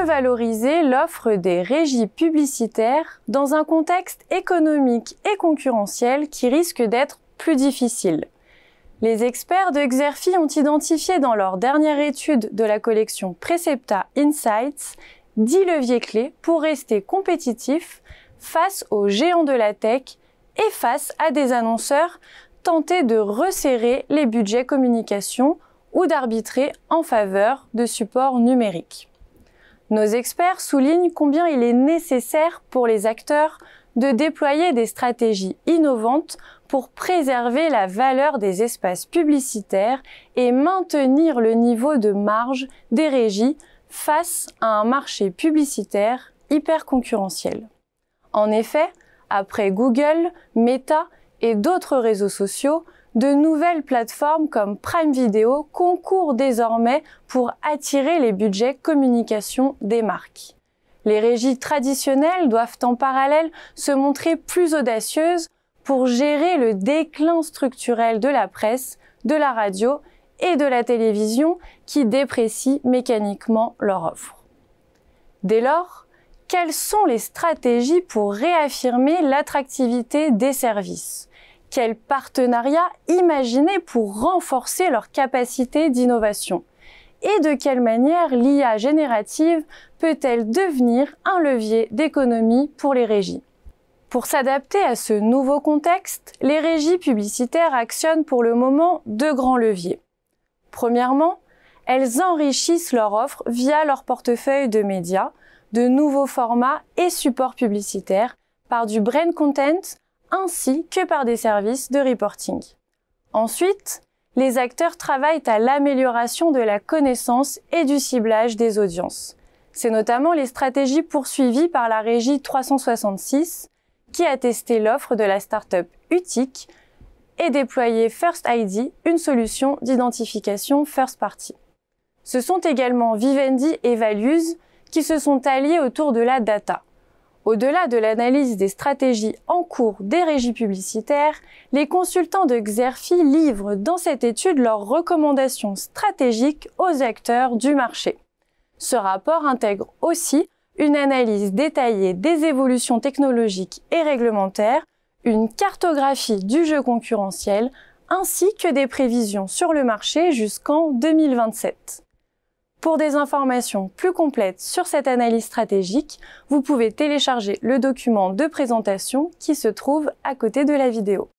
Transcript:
valoriser l'offre des régies publicitaires dans un contexte économique et concurrentiel qui risque d'être plus difficile. Les experts de Xerfi ont identifié dans leur dernière étude de la collection Precepta Insights 10 leviers clés pour rester compétitifs face aux géants de la tech et face à des annonceurs tentés de resserrer les budgets communication ou d'arbitrer en faveur de supports numériques. Nos experts soulignent combien il est nécessaire pour les acteurs de déployer des stratégies innovantes pour préserver la valeur des espaces publicitaires et maintenir le niveau de marge des régies face à un marché publicitaire hyper concurrentiel. En effet, après Google, Meta et d'autres réseaux sociaux, de nouvelles plateformes comme Prime Video concourent désormais pour attirer les budgets communication des marques. Les régies traditionnelles doivent en parallèle se montrer plus audacieuses pour gérer le déclin structurel de la presse, de la radio et de la télévision qui déprécient mécaniquement leur offre. Dès lors, quelles sont les stratégies pour réaffirmer l'attractivité des services ? Quels partenariats imaginer pour renforcer leur capacité d'innovation? Et de quelle manière l'IA générative peut-elle devenir un levier d'économie pour les régies? Pour s'adapter à ce nouveau contexte, les régies publicitaires actionnent pour le moment 2 grands leviers. Premièrement, elles enrichissent leur offre via leur portefeuille de médias, de nouveaux formats et supports publicitaires par du brand content ainsi que par des services de reporting. Ensuite, les acteurs travaillent à l'amélioration de la connaissance et du ciblage des audiences. C'est notamment les stratégies poursuivies par la régie 366 qui a testé l'offre de la start-up Utic et déployé First ID, une solution d'identification first party. Ce sont également Vivendi et Values qui se sont alliés autour de la data. Au-delà de l'analyse des stratégies en cours des régies publicitaires, les consultants de Xerfi livrent dans cette étude leurs recommandations stratégiques aux acteurs du marché. Ce rapport intègre aussi une analyse détaillée des évolutions technologiques et réglementaires, une cartographie du jeu concurrentiel, ainsi que des prévisions sur le marché jusqu'en 2027. Pour des informations plus complètes sur cette analyse stratégique, vous pouvez télécharger le document de présentation qui se trouve à côté de la vidéo.